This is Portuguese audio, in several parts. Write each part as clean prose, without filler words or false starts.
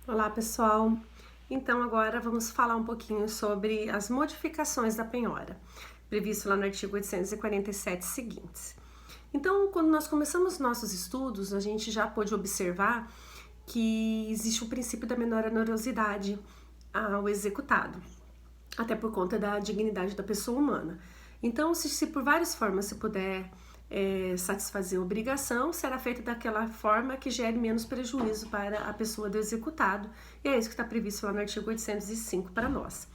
Olá, pessoal. Então, agora vamos falar um pouquinho sobre as modificações da penhora, previsto lá no artigo 847 seguintes. Então, quando nós começamos nossos estudos, a gente já pôde observar que existe o princípio da menor onerosidade ao executado, até por conta da dignidade da pessoa humana. Então, se por várias formas se puder satisfazer a obrigação, será feita daquela forma que gere menos prejuízo para a pessoa do executado, e é isso que está previsto lá no artigo 805 para nós.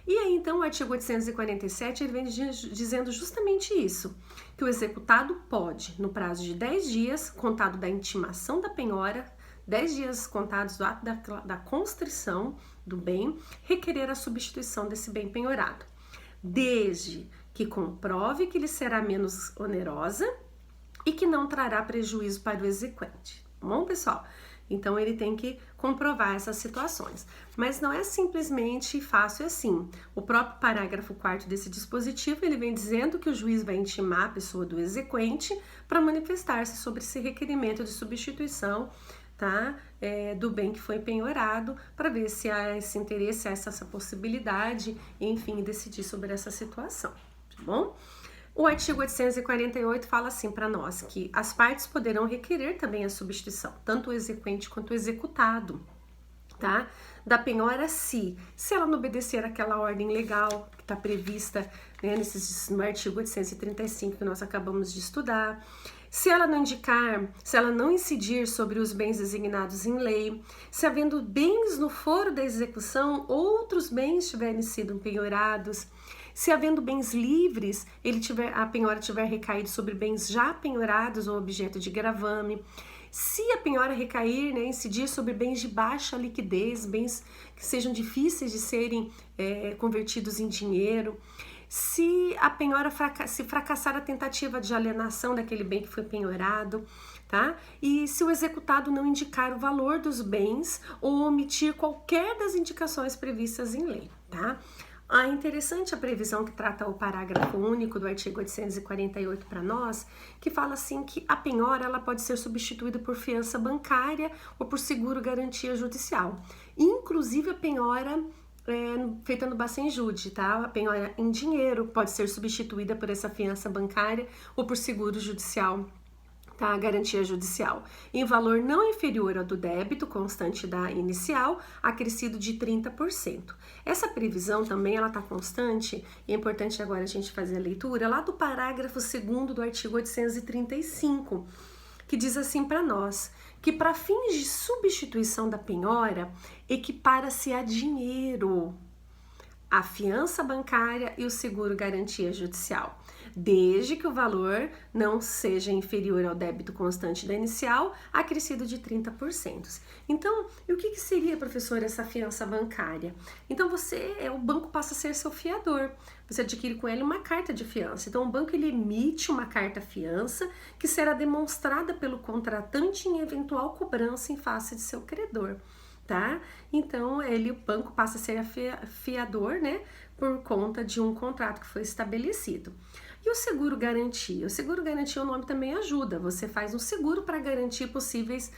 E aí, então, o artigo 847 ele vem dizendo justamente isso, que o executado pode, no prazo de 10 dias, contado da intimação da penhora, 10 dias contados do ato da constrição do bem, requerer a substituição desse bem penhorado, desde que comprove que lhe será menos onerosa e que não trará prejuízo para o exequente. Bom, pessoal? Então, ele tem que comprovar essas situações. Mas não é simplesmente fácil assim. O próprio parágrafo 4º desse dispositivo, ele vem dizendo que o juiz vai intimar a pessoa do exequente para manifestar-se sobre esse requerimento de substituição, tá? Do bem que foi penhorado, para ver se há esse interesse, essa possibilidade, enfim, decidir sobre essa situação, tá bom? O artigo 848 fala assim para nós, que as partes poderão requerer também a substituição, tanto o exequente quanto o executado, tá? Da penhora se ela não obedecer àquela ordem legal que está prevista, né, no artigo 835 que nós acabamos de estudar, se ela não incidir sobre os bens designados em lei, se havendo bens no foro da execução, outros bens tiverem sido penhorados, se havendo bens livres, a penhora tiver recaído sobre bens já penhorados ou objeto de gravame, se a penhora recair, né, incidir sobre bens de baixa liquidez, bens que sejam difíceis de serem convertidos em dinheiro, se a penhora se fracassar a tentativa de alienação daquele bem que foi penhorado, tá? E se o executado não indicar o valor dos bens ou omitir qualquer das indicações previstas em lei, tá? É interessante a previsão que trata o parágrafo único do artigo 848 para nós, que fala assim que a penhora ela pode ser substituída por fiança bancária ou por seguro garantia judicial. Inclusive a penhora feita no Bacenjude, tá? A penhora em dinheiro pode ser substituída por essa fiança bancária ou por seguro judicial, tá? Garantia judicial, em valor não inferior ao do débito constante da inicial, acrescido de 30%. Essa previsão também ela tá constante, e é importante agora a gente fazer a leitura lá do parágrafo 2º do artigo 835, que diz assim para nós, que para fins de substituição da penhora, equipara-se a dinheiro a fiança bancária e o seguro garantia judicial, desde que o valor não seja inferior ao débito constante da inicial, acrescido de 30%. Então, e o que seria, professor, essa fiança bancária? Então, o banco passa a ser seu fiador, você adquire com ele uma carta de fiança. Então, o banco ele emite uma carta fiança que será demonstrada pelo contratante em eventual cobrança em face de seu credor. Tá? Então, o banco passa a ser fiador, né, por conta de um contrato que foi estabelecido. E o seguro garantia? O seguro garantia, o nome também ajuda. Você faz um seguro para garantir possíveis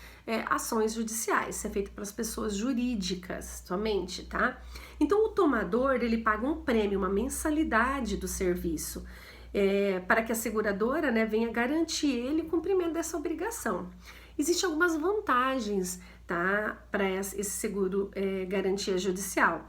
ações judiciais. Isso é feito para as pessoas jurídicas somente, tá? Então, o tomador, ele paga um prêmio, uma mensalidade do serviço, para que a seguradora, né, venha garantir ele o cumprimento dessa obrigação. Existem algumas vantagens, tá, para esse seguro garantia judicial,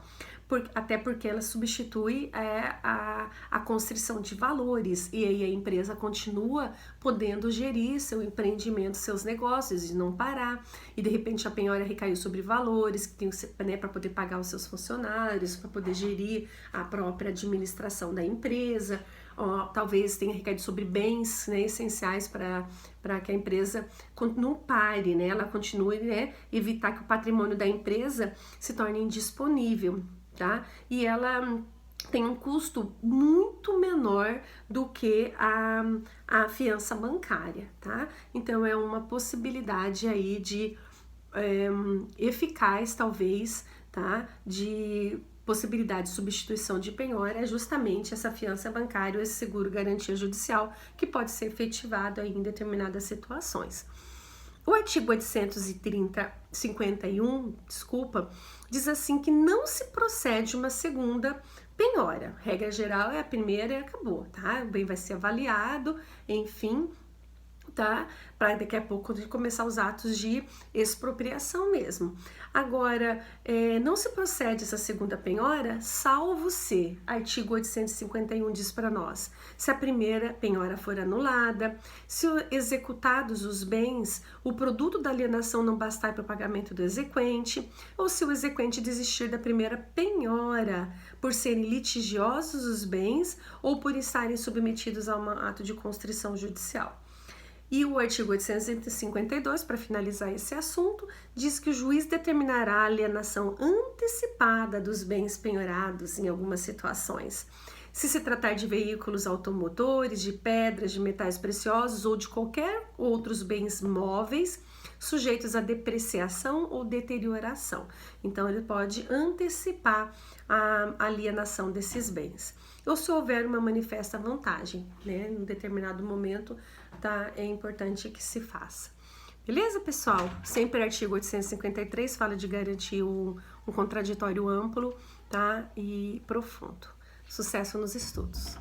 até porque ela substitui a constrição de valores, e aí a empresa continua podendo gerir seu empreendimento, seus negócios, e não parar, e de repente a penhora recaiu sobre valores que tem, né, para poder pagar os seus funcionários, para poder gerir a própria administração da empresa. Talvez tenha recaído sobre bens, né, essenciais para que a empresa não pare, né, ela continue, né, evitar que o patrimônio da empresa se torne indisponível, tá? E ela tem um custo muito menor do que a fiança bancária, tá? Então é uma possibilidade aí de eficaz, talvez, tá? De possibilidade de substituição de penhora é justamente essa fiança bancária ou esse seguro garantia judicial que pode ser efetivado aí em determinadas situações. O artigo 830-51, diz assim que não se procede uma segunda penhora. Regra geral é a primeira e acabou, tá? O bem vai ser avaliado, enfim, tá? Para daqui a pouco começar os atos de expropriação mesmo. Agora, não se procede essa segunda penhora, salvo se, artigo 851 diz para nós, se a primeira penhora for anulada, se executados os bens, o produto da alienação não bastar para o pagamento do exequente, ou se o exequente desistir da primeira penhora, por serem litigiosos os bens ou por estarem submetidos a um ato de constrição judicial. E o artigo 852, para finalizar esse assunto, diz que o juiz determinará a alienação antecipada dos bens penhorados em algumas situações. Se se tratar de veículos automotores, de pedras, de metais preciosos ou de qualquer outros bens móveis sujeitos a depreciação ou deterioração. Então, ele pode antecipar a alienação desses bens. Ou se houver uma manifesta vantagem, né? Em um determinado momento, tá? É importante que se faça. Beleza, pessoal? Sempre o artigo 853 fala de garantir um contraditório amplo, tá? E profundo. Sucesso nos estudos!